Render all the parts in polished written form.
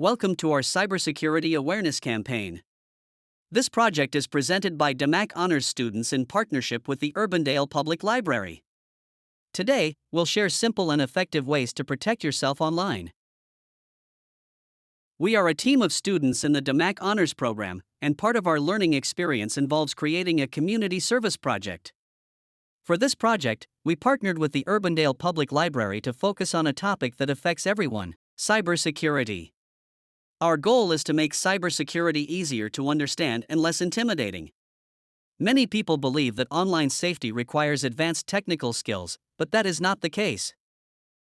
Welcome to our Cybersecurity Awareness Campaign. This project is presented by DMACC Honors students in partnership with the Urbandale Public Library. Today, we'll share simple and effective ways to protect yourself online. We are a team of students in the DMACC Honors program, and part of our learning experience involves creating a community service project. For this project, we partnered with the Urbandale Public Library to focus on a topic that affects everyone: cybersecurity. Our goal is to make cybersecurity easier to understand and less intimidating. Many people believe that online safety requires advanced technical skills, but that is not the case.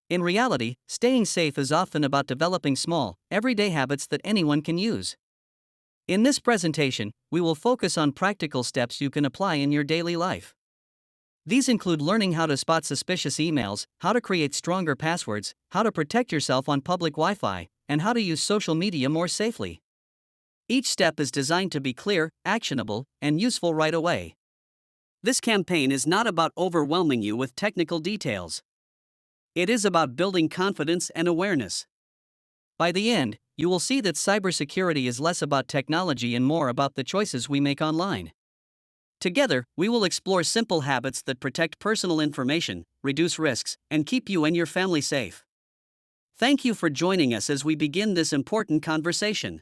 In reality, staying safe is often about developing small, everyday habits that anyone can use. In this presentation, we will focus on practical steps you can apply in your daily life. These include learning how to spot suspicious emails, how to create stronger passwords, how to protect yourself on public Wi-Fi, and how to use social media more safely. Each step is designed to be clear, actionable, and useful right away. This campaign is not about overwhelming you with technical details. It is about building confidence and awareness. By the end, you will see that cybersecurity is less about technology and more about the choices we make online. Together, we will explore simple habits that protect personal information, reduce risks, and keep you and your family safe. Thank you for joining us as we begin this important conversation.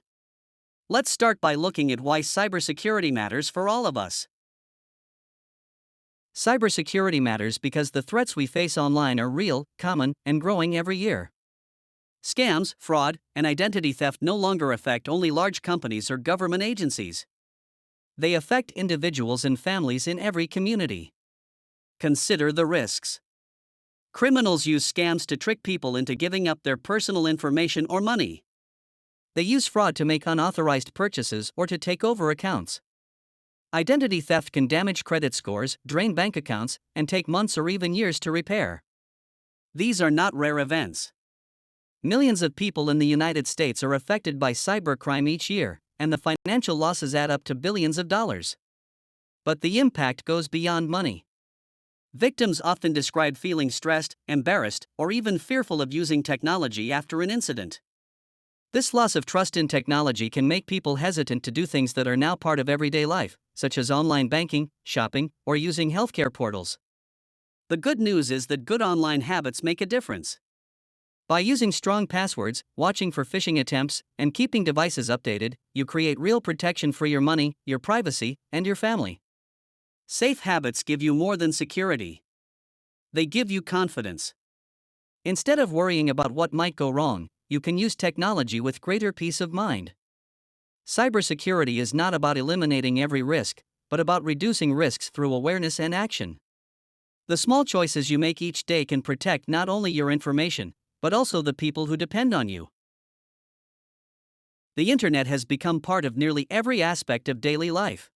Let's start by looking at why cybersecurity matters for all of us. Cybersecurity matters because the threats we face online are real, common, and growing every year. Scams, fraud, and identity theft no longer affect only large companies or government agencies. They affect individuals and families in every community. Consider the risks. Criminals use scams to trick people into giving up their personal information or money. They use fraud to make unauthorized purchases or to take over accounts. Identity theft can damage credit scores, drain bank accounts, and take months or even years to repair. These are not rare events. Millions of people in the United States are affected by cybercrime each year, and the financial losses add up to billions of dollars. But the impact goes beyond money. Victims often describe feeling stressed, embarrassed, or even fearful of using technology after an incident. This loss of trust in technology can make people hesitant to do things that are now part of everyday life, such as online banking, shopping, or using healthcare portals. The good news is that good online habits make a difference. By using strong passwords, watching for phishing attempts, and keeping devices updated, you create real protection for your money, your privacy, and your family. Safe habits give you more than security. They give you confidence. Instead of worrying about what might go wrong, you can use technology with greater peace of mind. Cybersecurity is not about eliminating every risk, but about reducing risks through awareness and action. The small choices you make each day can protect not only your information, but also the people who depend on you. The internet has become part of nearly every aspect of daily life.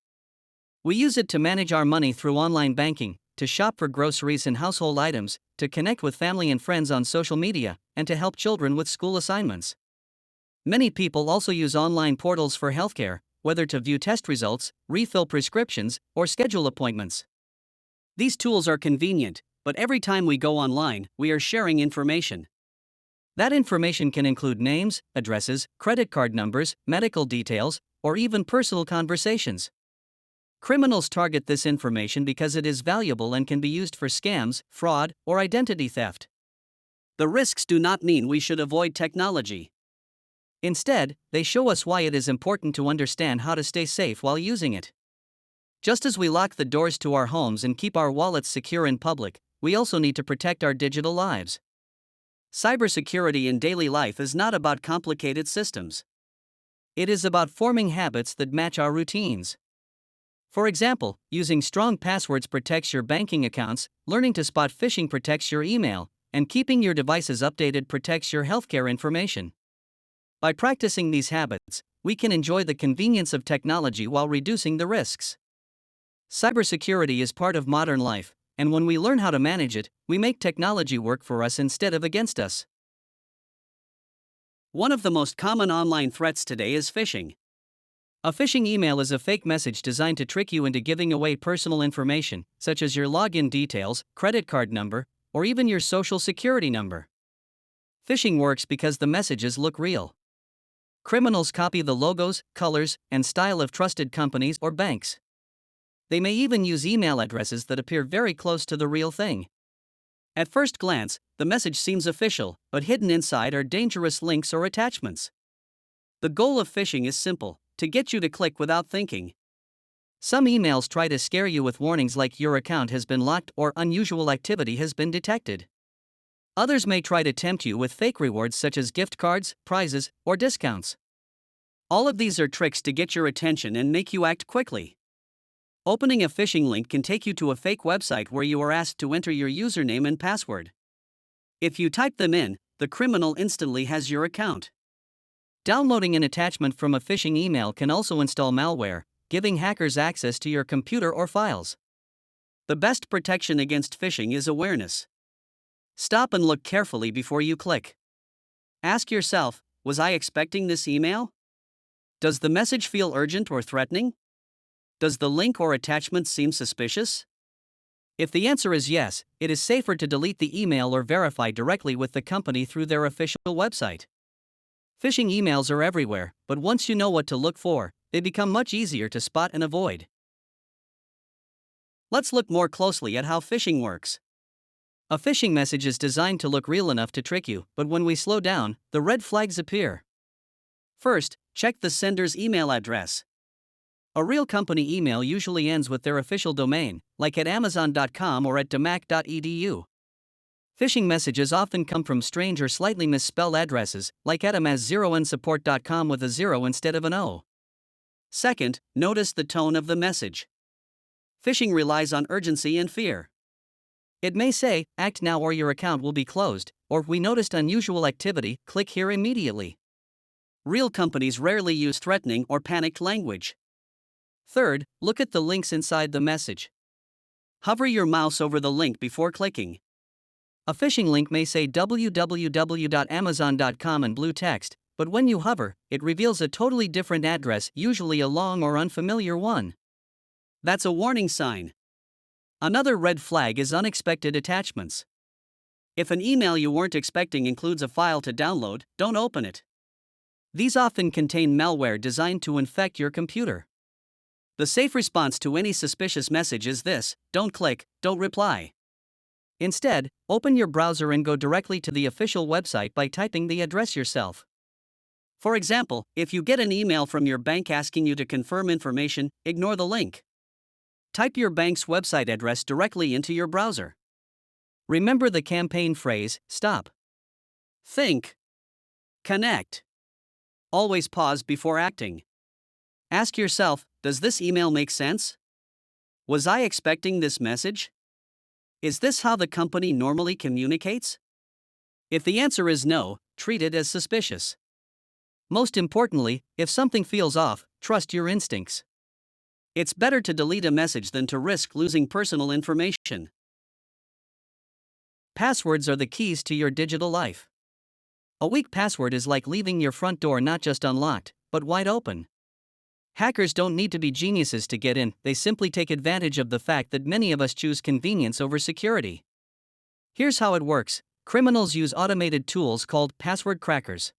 We use it to manage our money through online banking, to shop for groceries and household items, to connect with family and friends on social media, and to help children with school assignments. Many people also use online portals for healthcare, whether to view test results, refill prescriptions, or schedule appointments. These tools are convenient, but every time we go online, we are sharing information. That information can include names, addresses, credit card numbers, medical details, or even personal conversations. Criminals target this information because it is valuable and can be used for scams, fraud, or identity theft. The risks do not mean we should avoid technology. Instead, they show us why it is important to understand how to stay safe while using it. Just as we lock the doors to our homes and keep our wallets secure in public, we also need to protect our digital lives. Cybersecurity in daily life is not about complicated systems. It is about forming habits that match our routines. For example, using strong passwords protects your banking accounts, learning to spot phishing protects your email, and keeping your devices updated protects your healthcare information. By practicing these habits, we can enjoy the convenience of technology while reducing the risks. Cybersecurity is part of modern life, and when we learn how to manage it, we make technology work for us instead of against us. One of the most common online threats today is phishing. A phishing email is a fake message designed to trick you into giving away personal information, such as your login details, credit card number, or even your social security number. Phishing works because the messages look real. Criminals copy the logos, colors, and style of trusted companies or banks. They may even use email addresses that appear very close to the real thing. At first glance, the message seems official, but hidden inside are dangerous links or attachments. The goal of phishing is simple: to get you to click without thinking. Some emails try to scare you with warnings like your account has been locked or unusual activity has been detected. Others may try to tempt you with fake rewards such as gift cards, prizes, or discounts. All of these are tricks to get your attention and make you act quickly. Opening a phishing link can take you to a fake website where you are asked to enter your username and password. If you type them in, the criminal instantly has your account. Downloading an attachment from a phishing email can also install malware, giving hackers access to your computer or files. The best protection against phishing is awareness. Stop and look carefully before you click. Ask yourself, was I expecting this email? Does the message feel urgent or threatening? Does the link or attachment seem suspicious? If the answer is yes, it is safer to delete the email or verify directly with the company through their official website. Phishing emails are everywhere, but once you know what to look for, they become much easier to spot and avoid. Let's look more closely at how phishing works. A phishing message is designed to look real enough to trick you, but when we slow down, the red flags appear. First, check the sender's email address. A real company email usually ends with their official domain, like at Amazon.com or at DMACC.edu. Phishing messages often come from strange or slightly misspelled addresses, like adam@0nsupport.com with a 0 instead of an O. Second, notice the tone of the message. Phishing relies on urgency and fear. It may say, "Act now or your account will be closed," or "We noticed unusual activity, click here immediately." Real companies rarely use threatening or panicked language. Third, look at the links inside the message. Hover your mouse over the link before clicking. A phishing link may say www.amazon.com in blue text, but when you hover, it reveals a totally different address, usually a long or unfamiliar one. That's a warning sign. Another red flag is unexpected attachments. If an email you weren't expecting includes a file to download, don't open it. These often contain malware designed to infect your computer. The safe response to any suspicious message is this: don't click, don't reply. Instead, open your browser and go directly to the official website by typing the address yourself. For example, if you get an email from your bank asking you to confirm information, ignore the link. Type your bank's website address directly into your browser. Remember the campaign phrase: stop, think, connect. Always pause before acting. Ask yourself, does this email make sense? Was I expecting this message? Is this how the company normally communicates? If the answer is no, treat it as suspicious. Most importantly, if something feels off, trust your instincts. It's better to delete a message than to risk losing personal information. Passwords are the keys to your digital life. A weak password is like leaving your front door not just unlocked, but wide open. Hackers don't need to be geniuses to get in, they simply take advantage of the fact that many of us choose convenience over security. Here's how it works: criminals use automated tools called password crackers.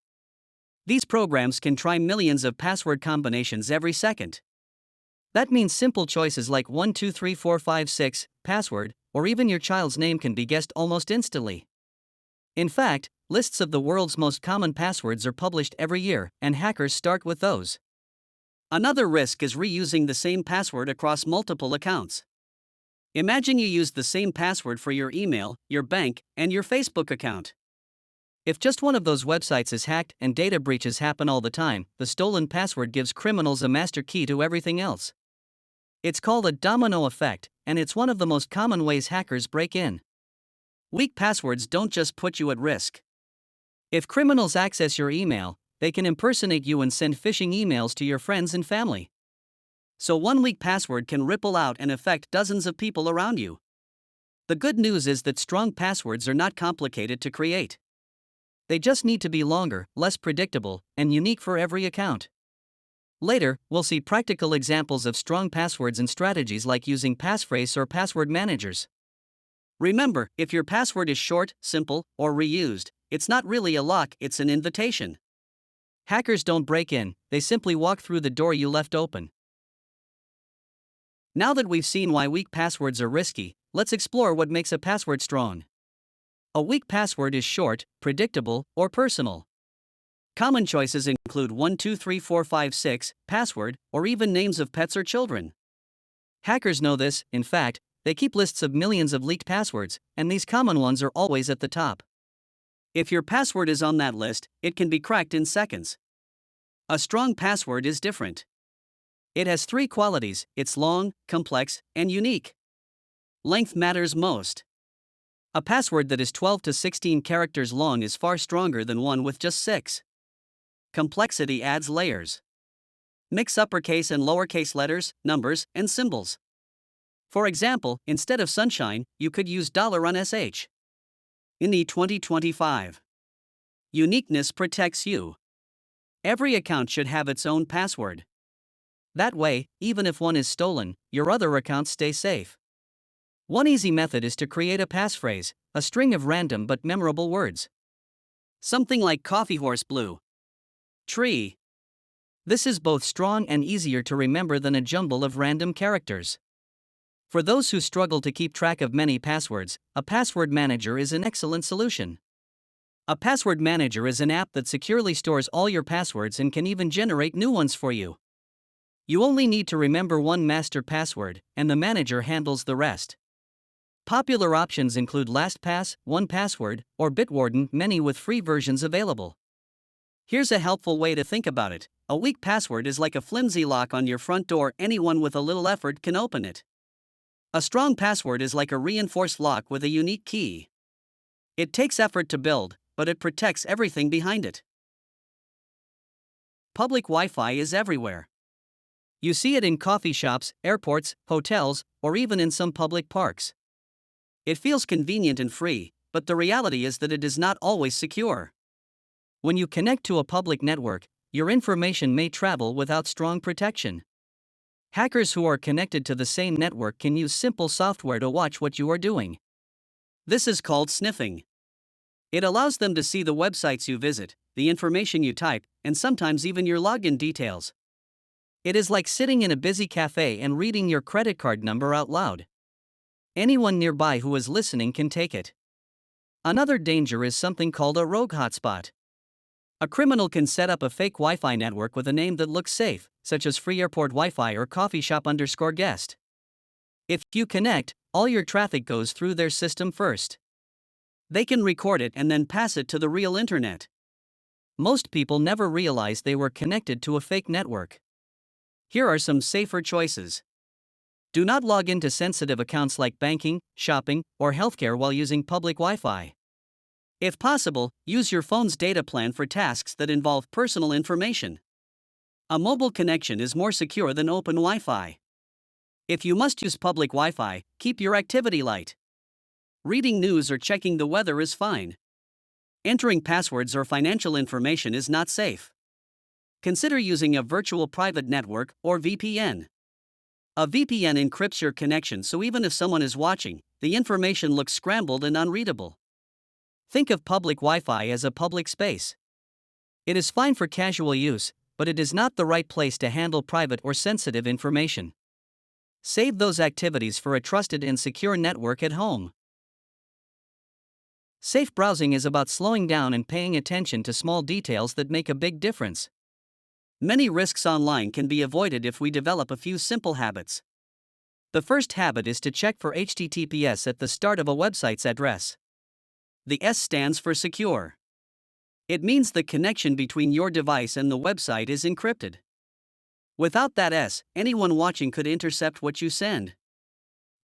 These programs can try millions of password combinations every second. That means simple choices like 123456, password, or even your child's name can be guessed almost instantly. In fact, lists of the world's most common passwords are published every year, and hackers start with those. Another risk is reusing the same password across multiple accounts. Imagine you use the same password for your email, your bank, and your Facebook account. If just one of those websites is hacked and data breaches happen all the time, the stolen password gives criminals a master key to everything else. It's called a domino effect, and it's one of the most common ways hackers break in. Weak passwords don't just put you at risk. If criminals access your email, they can impersonate you and send phishing emails to your friends and family. So one weak password can ripple out and affect dozens of people around you. The good news is that strong passwords are not complicated to create. They just need to be longer, less predictable, and unique for every account. Later, we'll see practical examples of strong passwords and strategies like using passphrase or password managers. Remember, if your password is short, simple, or reused, it's not really a lock, it's an invitation. Hackers don't break in, they simply walk through the door you left open. Now that we've seen why weak passwords are risky, let's explore what makes a password strong. A weak password is short, predictable, or personal. Common choices include 123456, password, or even names of pets or children. Hackers know this, in fact, they keep lists of millions of leaked passwords, and these common ones are always at the top. If your password is on that list, it can be cracked in seconds. A strong password is different. It has 3 qualities: it's long, complex, and unique. Length matters most. A password that is 12 to 16 characters long is far stronger than one with just 6. Complexity adds layers. Mix uppercase and lowercase letters, numbers, and symbols. For example, instead of sunshine, you could use $on SH. In the 2025. Uniqueness protects you. Every account should have its own password. That way, even if one is stolen, your other accounts stay safe. One easy method is to create a passphrase, a string of random but memorable words. Something like coffee horse blue. Tree. This is both strong and easier to remember than a jumble of random characters. For those who struggle to keep track of many passwords, a password manager is an excellent solution. A password manager is an app that securely stores all your passwords and can even generate new ones for you. You only need to remember one master password, and the manager handles the rest. Popular options include LastPass, 1Password, or Bitwarden, many with free versions available. Here's a helpful way to think about it. A weak password is like a flimsy lock on your front door, anyone with a little effort can open it. A strong password is like a reinforced lock with a unique key. It takes effort to build, but it protects everything behind it. Public Wi-Fi is everywhere. You see it in coffee shops, airports, hotels, or even in some public parks. It feels convenient and free, but the reality is that it is not always secure. When you connect to a public network, your information may travel without strong protection. Hackers who are connected to the same network can use simple software to watch what you are doing. This is called sniffing. It allows them to see the websites you visit, the information you type, and sometimes even your login details. It is like sitting in a busy cafe and reading your credit card number out loud. Anyone nearby who is listening can take it. Another danger is something called a rogue hotspot. A criminal can set up a fake Wi-Fi network with a name that looks safe, such as free airport Wi-Fi or coffee shop_guest. If you connect, all your traffic goes through their system first. They can record it and then pass it to the real internet. Most people never realize they were connected to a fake network. Here are some safer choices. Do not log into sensitive accounts like banking, shopping, or healthcare while using public Wi-Fi. If possible, use your phone's data plan for tasks that involve personal information. A mobile connection is more secure than open Wi-Fi. If you must use public Wi-Fi, keep your activity light. Reading news or checking the weather is fine. Entering passwords or financial information is not safe. Consider using a virtual private network or VPN. A VPN encrypts your connection so even if someone is watching, the information looks scrambled and unreadable. Think of public Wi-Fi as a public space. It is fine for casual use, but it is not the right place to handle private or sensitive information. Save those activities for a trusted and secure network at home. Safe browsing is about slowing down and paying attention to small details that make a big difference. Many risks online can be avoided if we develop a few simple habits. The first habit is to check for HTTPS at the start of a website's address. The S stands for secure. It means the connection between your device and the website is encrypted. Without that S, anyone watching could intercept what you send.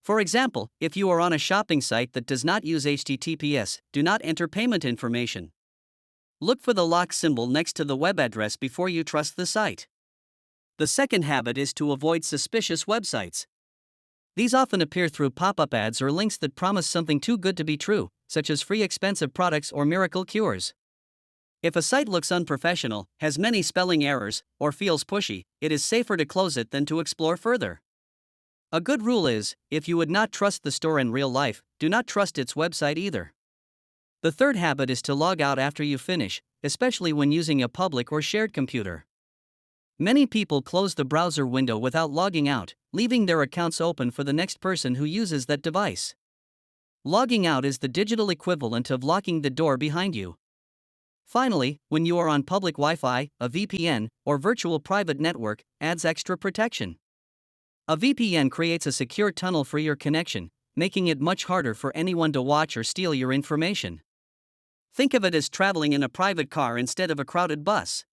For example, if you are on a shopping site that does not use HTTPS, do not enter payment information. Look for the lock symbol next to the web address before you trust the site. The second habit is to avoid suspicious websites. These often appear through pop-up ads or links that promise something too good to be true, such as free expensive products or miracle cures. If a site looks unprofessional, has many spelling errors, or feels pushy, it is safer to close it than to explore further. A good rule is, if you would not trust the store in real life, do not trust its website either. The third habit is to log out after you finish. especially when using a public or shared computer. Many people close the browser window without logging out, leaving their accounts open for the next person who uses that device. Logging out is the digital equivalent of locking the door behind you. Finally, when you are on public Wi-Fi, a VPN, or virtual private network, adds extra protection. A VPN creates a secure tunnel for your connection, making it much harder for anyone to watch or steal your information. Think of it as traveling in a private car instead of a crowded bus.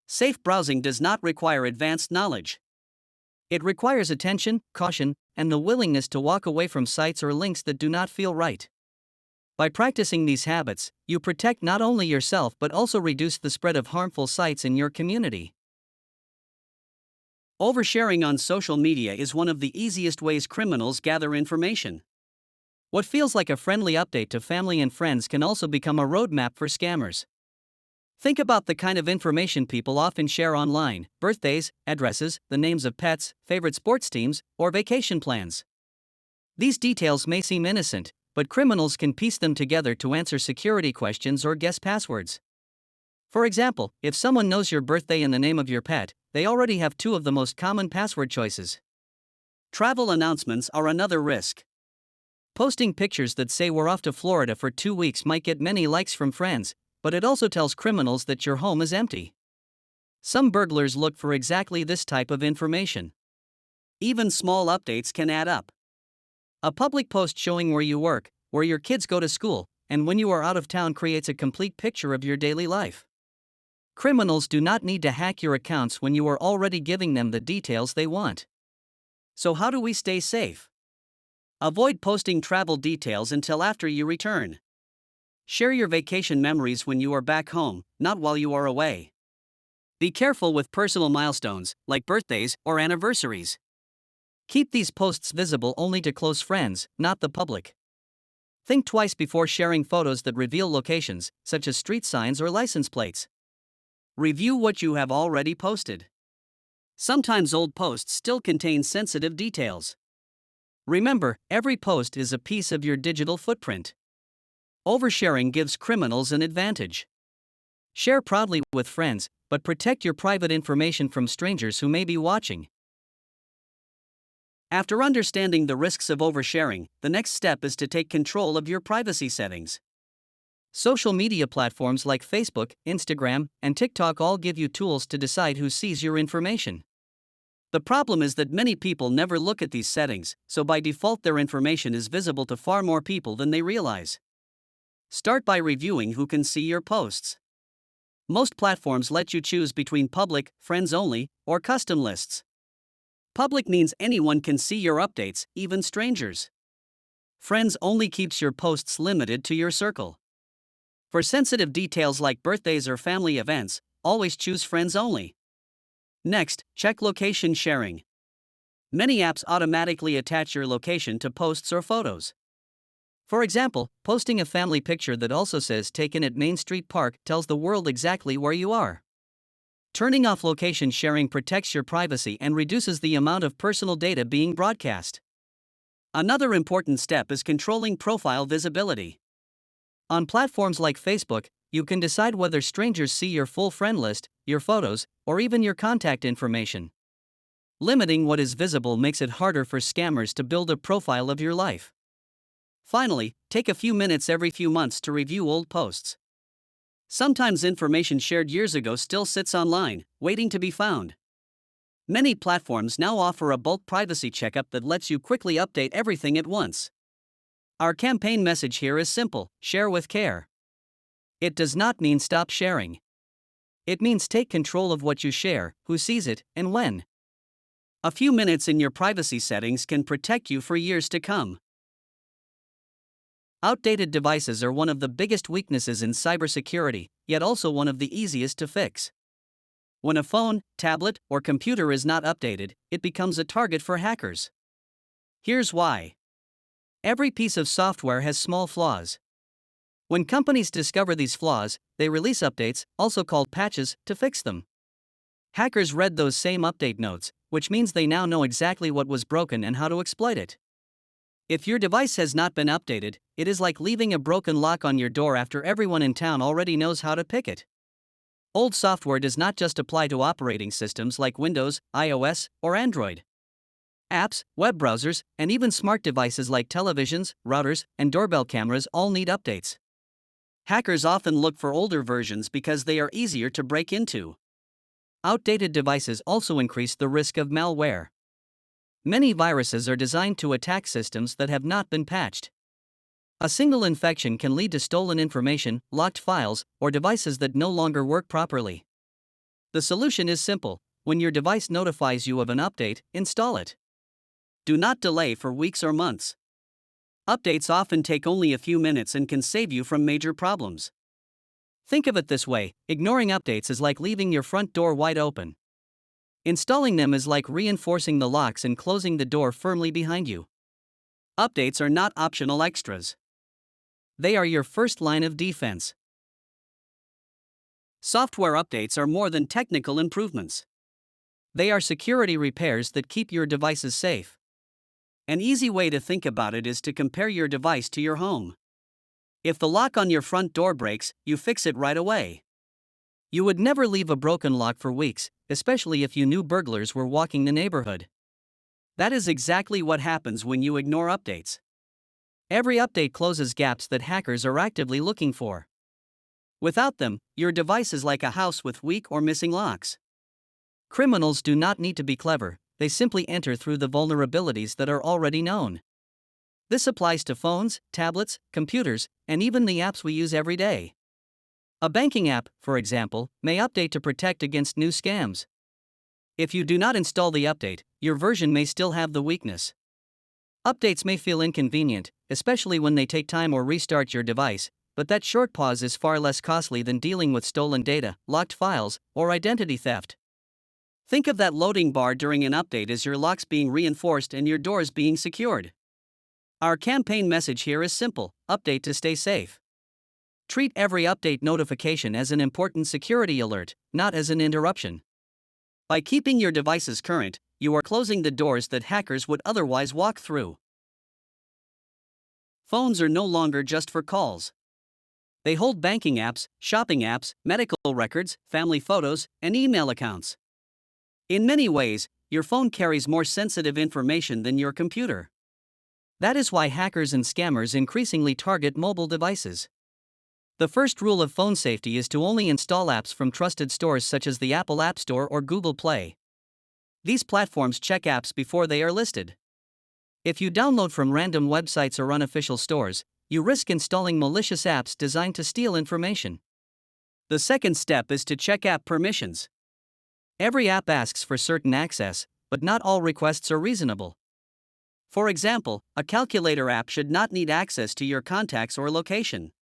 Safe browsing does not require advanced knowledge. It requires attention, caution, and the willingness to walk away from sites or links that do not feel right. By practicing these habits, you protect not only yourself but also reduce the spread of harmful sites in your community. Oversharing on social media is one of the easiest ways criminals gather information. What feels like a friendly update to family and friends can also become a roadmap for scammers. Think about the kind of information people often share online: birthdays, addresses, the names of pets, favorite sports teams, or vacation plans. These details may seem innocent, but criminals can piece them together to answer security questions or guess passwords. For example, if someone knows your birthday and the name of your pet, they already have two of the most common password choices. Travel announcements are another risk. Posting pictures that say we're off to Florida for 2 weeks might get many likes from friends, but it also tells criminals that your home is empty. Some burglars look for exactly this type of information. Even small updates can add up. A public post showing where you work, where your kids go to school, and when you are out of town creates a complete picture of your daily life. Criminals do not need to hack your accounts when you are already giving them the details they want. So how do we stay safe? Avoid posting travel details until after you return. Share your vacation memories when you are back home, not while you are away. Be careful with personal milestones, like birthdays or anniversaries. Keep these posts visible only to close friends, not the public. Think twice before sharing photos that reveal locations, such as street signs or license plates. Review what you have already posted. Sometimes old posts still contain sensitive details. Remember, every post is a piece of your digital footprint. Oversharing gives criminals an advantage. Share proudly with friends, but protect your private information from strangers who may be watching. After understanding the risks of oversharing, the next step is to take control of your privacy settings. Social media platforms like Facebook, Instagram, and TikTok all give you tools to decide who sees your information. The problem is that many people never look at these settings, so by default their information is visible to far more people than they realize. Start by reviewing who can see your posts. Most platforms let you choose between public, friends only, or custom lists. Public means anyone can see your updates, even strangers. Friends only keeps your posts limited to your circle. For sensitive details like birthdays or family events, always choose friends only. Next, check location sharing. Many apps automatically attach your location to posts or photos. For example, posting a family picture that also says taken at Main Street Park tells the world exactly where you are. Turning off location sharing protects your privacy and reduces the amount of personal data being broadcast. Another important step is controlling profile visibility. On platforms like Facebook, you can decide whether strangers see your full friend list, your photos, or even your contact information. Limiting what is visible makes it harder for scammers to build a profile of your life. Finally, take a few minutes every few months to review old posts. Sometimes information shared years ago still sits online, waiting to be found. Many platforms now offer a bulk privacy checkup that lets you quickly update everything at once. Our campaign message here is simple: share with care. It does not mean stop sharing. It means take control of what you share, who sees it, and when. A few minutes in your privacy settings can protect you for years to come. Outdated devices are one of the biggest weaknesses in cybersecurity, yet also one of the easiest to fix. When a phone, tablet, or computer is not updated, it becomes a target for hackers. Here's why. Every piece of software has small flaws. When companies discover these flaws, they release updates, also called patches, to fix them. Hackers read those same update notes, which means they now know exactly what was broken and how to exploit it. If your device has not been updated, it is like leaving a broken lock on your door after everyone in town already knows how to pick it. Old software does not just apply to operating systems like Windows, iOS, or Android. Apps, web browsers, and even smart devices like televisions, routers, and doorbell cameras all need updates. Hackers often look for older versions because they are easier to break into. Outdated devices also increase the risk of malware. Many viruses are designed to attack systems that have not been patched. A single infection can lead to stolen information, locked files, or devices that no longer work properly. The solution is simple: when your device notifies you of an update, install it. Do not delay for weeks or months. Updates often take only a few minutes and can save you from major problems. Think of it this way: ignoring updates is like leaving your front door wide open. Installing them is like reinforcing the locks and closing the door firmly behind you. Updates are not optional extras. They are your first line of defense. Software updates are more than technical improvements. They are security repairs that keep your devices safe. An easy way to think about it is to compare your device to your home. If the lock on your front door breaks, you fix it right away. You would never leave a broken lock for weeks, especially if you knew burglars were walking the neighborhood. That is exactly what happens when you ignore updates. Every update closes gaps that hackers are actively looking for. Without them, your device is like a house with weak or missing locks. Criminals do not need to be clever, they simply enter through the vulnerabilities that are already known. This applies to phones, tablets, computers, and even the apps we use every day. A banking app, for example, may update to protect against new scams. If you do not install the update, your version may still have the weakness. Updates may feel inconvenient, especially when they take time or restart your device, but that short pause is far less costly than dealing with stolen data, locked files, or identity theft. Think of that loading bar during an update as your locks being reinforced and your doors being secured. Our campaign message here is simple: update to stay safe. Treat every update notification as an important security alert, not as an interruption. By keeping your devices current, you are closing the doors that hackers would otherwise walk through. Phones are no longer just for calls. They hold banking apps, shopping apps, medical records, family photos, and email accounts. In many ways, your phone carries more sensitive information than your computer. That is why hackers and scammers increasingly target mobile devices. The first rule of phone safety is to only install apps from trusted stores such as the Apple App Store or Google Play. These platforms check apps before they are listed. If you download from random websites or unofficial stores, you risk installing malicious apps designed to steal information. The second step is to check app permissions. Every app asks for certain access, but not all requests are reasonable. For example, a calculator app should not need access to your contacts or location.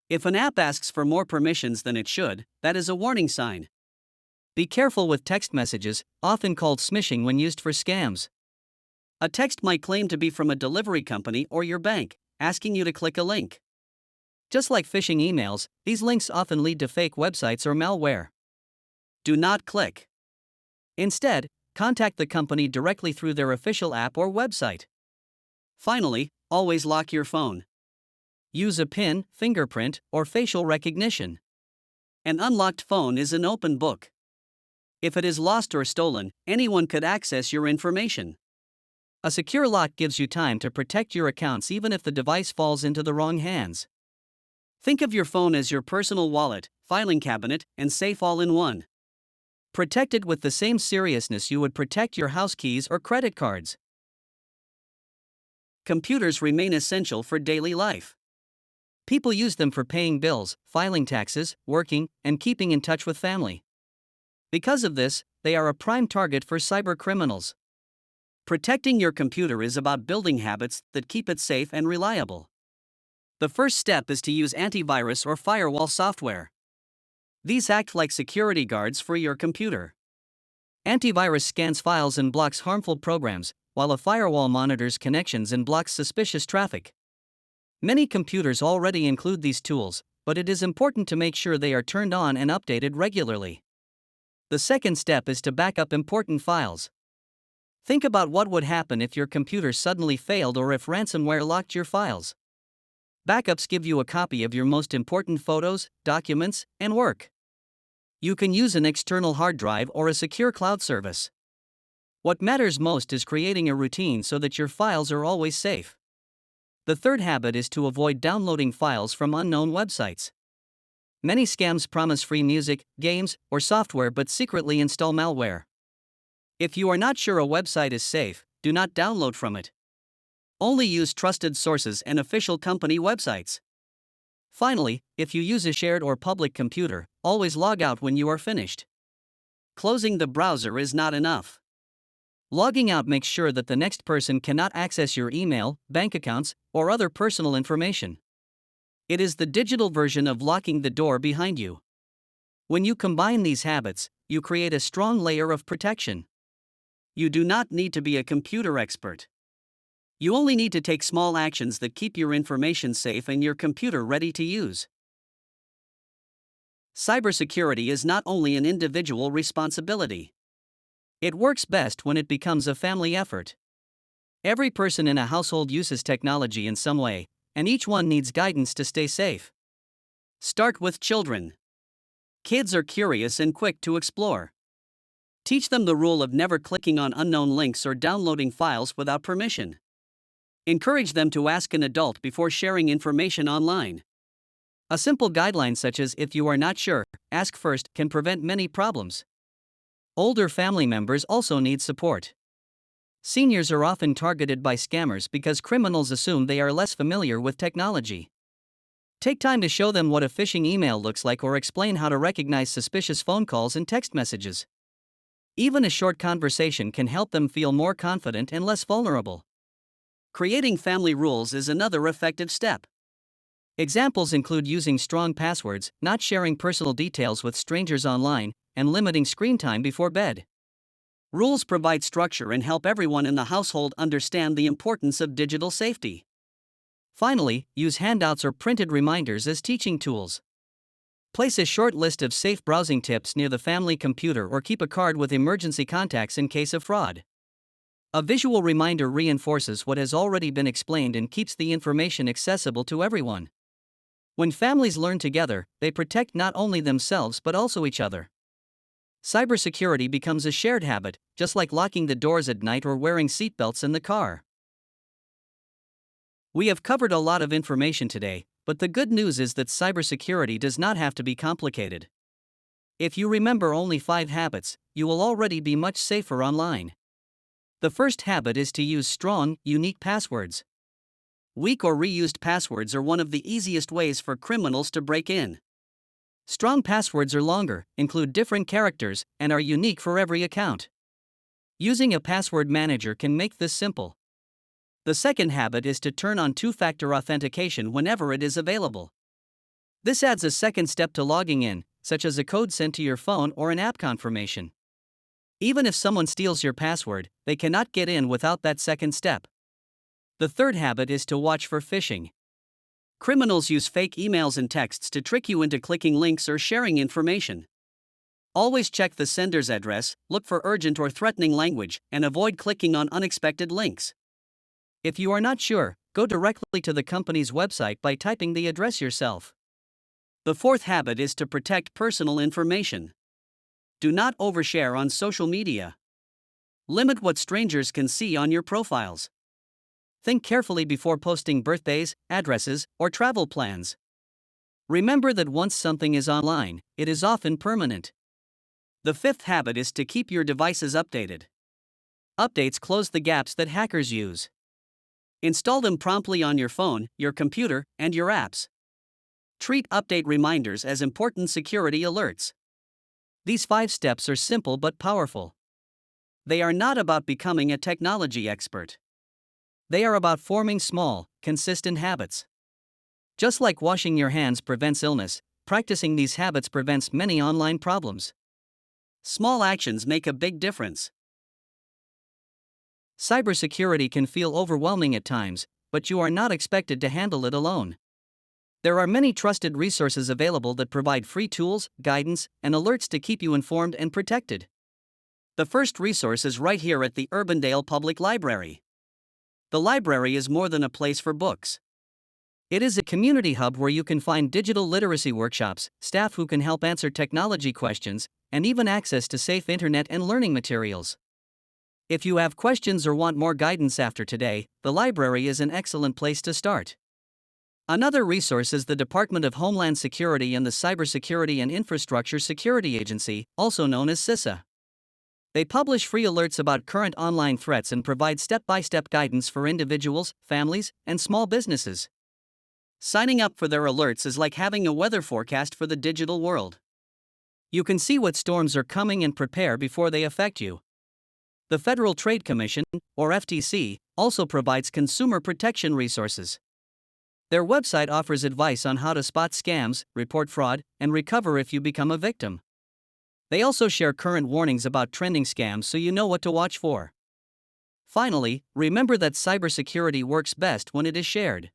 If an app asks for more permissions than it should, that is a warning sign. Be careful with text messages, often called smishing when used for scams. A text might claim to be from a delivery company or your bank, asking you to click a link. Just like phishing emails, these links often lead to fake websites or malware. Do not click. Instead, contact the company directly through their official app or website. Finally, always lock your phone. Use a PIN, fingerprint, or facial recognition. An unlocked phone is an open book. If it is lost or stolen, anyone could access your information. A secure lock gives you time to protect your accounts even if the device falls into the wrong hands. Think of your phone as your personal wallet, filing cabinet, and safe all in one. Protect it with the same seriousness you would protect your house keys or credit cards. Computers remain essential for daily life. People use them for paying bills, filing taxes, working, and keeping in touch with family. Because of this, they are a prime target for cybercriminals. Protecting your computer is about building habits that keep it safe and reliable. The first step is to use antivirus or firewall software. These act like security guards for your computer. Antivirus scans files and blocks harmful programs, while a firewall monitors connections and blocks suspicious traffic. Many computers already include these tools, but it is important to make sure they are turned on and updated regularly. The second step is to back up important files. Think about what would happen if your computer suddenly failed or if ransomware locked your files. Backups give you a copy of your most important photos, documents, and work. You can use an external hard drive or a secure cloud service. What matters most is creating a routine so that your files are always safe. The third habit is to avoid downloading files from unknown websites. Many scams promise free music, games, or software but secretly install malware. If you are not sure a website is safe, do not download from it. Only use trusted sources and official company websites. Finally, if you use a shared or public computer, always log out when you are finished. Closing the browser is not enough. Logging out makes sure that the next person cannot access your email, bank accounts, or other personal information. It is the digital version of locking the door behind you. When you combine these habits, you create a strong layer of protection. You do not need to be a computer expert. You only need to take small actions that keep your information safe and your computer ready to use. Cybersecurity is not only an individual responsibility. It works best when it becomes a family effort. Every person in a household uses technology in some way, and each one needs guidance to stay safe. Start with children. Kids are curious and quick to explore. Teach them the rule of never clicking on unknown links or downloading files without permission. Encourage them to ask an adult before sharing information online. A simple guideline such as "if you are not sure, ask first" can prevent many problems. Older family members also need support. Seniors are often targeted by scammers because criminals assume they are less familiar with technology. Take time to show them what a phishing email looks like or explain how to recognize suspicious phone calls and text messages. Even a short conversation can help them feel more confident and less vulnerable. Creating family rules is another effective step. Examples include using strong passwords, not sharing personal details with strangers online, and limiting screen time before bed. Rules provide structure and help everyone in the household understand the importance of digital safety. Finally, use handouts or printed reminders as teaching tools. Place a short list of safe browsing tips near the family computer or keep a card with emergency contacts in case of fraud. A visual reminder reinforces what has already been explained and keeps the information accessible to everyone. When families learn together, they protect not only themselves but also each other. Cybersecurity becomes a shared habit, just like locking the doors at night or wearing seatbelts in the car. We have covered a lot of information today, but the good news is that cybersecurity does not have to be complicated. If you remember only 5 habits, you will already be much safer online. The first habit is to use strong, unique passwords. Weak or reused passwords are one of the easiest ways for criminals to break in. Strong passwords are longer, include different characters, and are unique for every account. Using a password manager can make this simple. The second habit is to turn on two-factor authentication whenever it is available. This adds a second step to logging in, such as a code sent to your phone or an app confirmation. Even if someone steals your password, they cannot get in without that second step. The third habit is to watch for phishing. Criminals use fake emails and texts to trick you into clicking links or sharing information. Always check the sender's address, look for urgent or threatening language, and avoid clicking on unexpected links. If you are not sure, go directly to the company's website by typing the address yourself. The fourth habit is to protect personal information. Do not overshare on social media. Limit what strangers can see on your profiles. Think carefully before posting birthdays, addresses, or travel plans. Remember that once something is online, it is often permanent. The fifth habit is to keep your devices updated. Updates close the gaps that hackers use. Install them promptly on your phone, your computer, and your apps. Treat update reminders as important security alerts. These 5 steps are simple but powerful. They are not about becoming a technology expert. They are about forming small, consistent habits. Just like washing your hands prevents illness, practicing these habits prevents many online problems. Small actions make a big difference. Cybersecurity can feel overwhelming at times, but you are not expected to handle it alone. There are many trusted resources available that provide free tools, guidance, and alerts to keep you informed and protected. The first resource is right here at the Urbandale Public Library. The library is more than a place for books. It is a community hub where you can find digital literacy workshops, staff who can help answer technology questions, and even access to safe internet and learning materials. If you have questions or want more guidance after today, the library is an excellent place to start. Another resource is the Department of Homeland Security and the Cybersecurity and Infrastructure Security Agency, also known as CISA. They publish free alerts about current online threats and provide step-by-step guidance for individuals, families, and small businesses. Signing up for their alerts is like having a weather forecast for the digital world. You can see what storms are coming and prepare before they affect you. The Federal Trade Commission, or FTC, also provides consumer protection resources. Their website offers advice on how to spot scams, report fraud, and recover if you become a victim. They also share current warnings about trending scams so you know what to watch for. Finally, remember that cybersecurity works best when it is shared.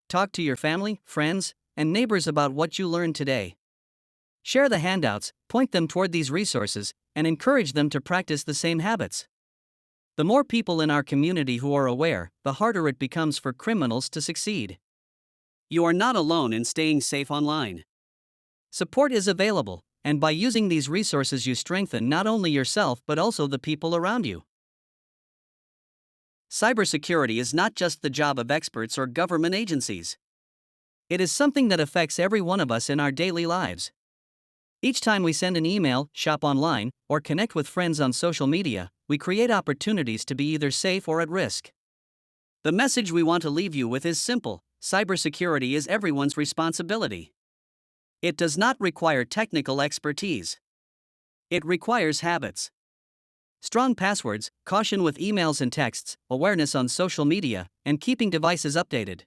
Talk to your family, friends, and neighbors about what you learned today. Share the handouts, point them toward these resources, and encourage them to practice the same habits. The more people in our community who are aware, the harder it becomes for criminals to succeed. You are not alone in staying safe online. Support is available, and by using these resources you strengthen not only yourself but also the people around you. Cybersecurity is not just the job of experts or government agencies. It is something that affects every one of us in our daily lives. Each time we send an email, shop online, or connect with friends on social media, we create opportunities to be either safe or at risk. The message we want to leave you with is simple: cybersecurity is everyone's responsibility. It does not require technical expertise. It requires habits. Strong passwords, caution with emails and texts, awareness on social media, and keeping devices updated.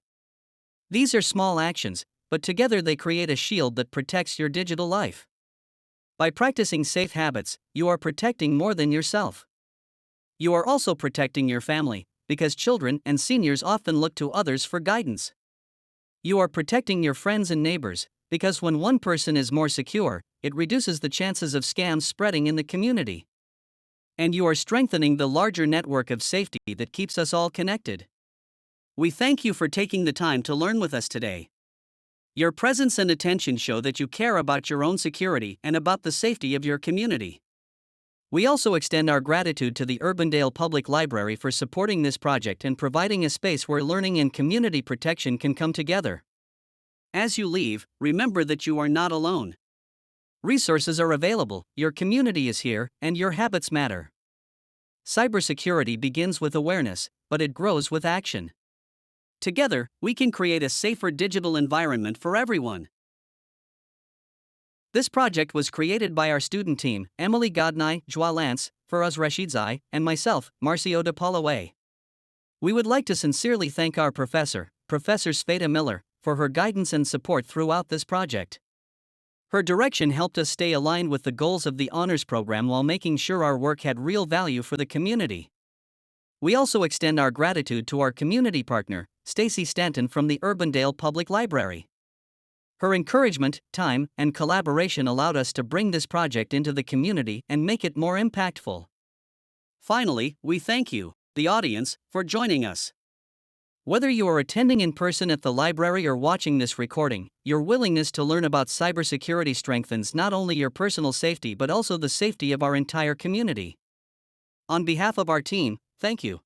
These are small actions, but together they create a shield that protects your digital life. By practicing safe habits, you are protecting more than yourself. You are also protecting your family, because children and seniors often look to others for guidance. You are protecting your friends and neighbors, because when one person is more secure, it reduces the chances of scams spreading in the community. And you are strengthening the larger network of safety that keeps us all connected. We thank you for taking the time to learn with us today. Your presence and attention show that you care about your own security and about the safety of your community. We also extend our gratitude to the Urbandale Public Library for supporting this project and providing a space where learning and community protection can come together. As you leave, remember that you are not alone. Resources are available, your community is here, and your habits matter. Cybersecurity begins with awareness, but it grows with action. Together, we can create a safer digital environment for everyone. This project was created by our student team, Emily Godnai, Joie Lance, Faraz Rashidzai, and myself, Marcio de Paulaway. We would like to sincerely thank our Professor Sveta Miller, for her guidance and support throughout this project. Her direction helped us stay aligned with the goals of the honors program while making sure our work had real value for the community. We also extend our gratitude to our community partner, Stacy Stanton from the Urbandale Public Library. Her encouragement, time, and collaboration allowed us to bring this project into the community and make it more impactful. Finally, we thank you, the audience, for joining us. Whether you are attending in person at the library or watching this recording, your willingness to learn about cybersecurity strengthens not only your personal safety but also the safety of our entire community. On behalf of our team, thank you.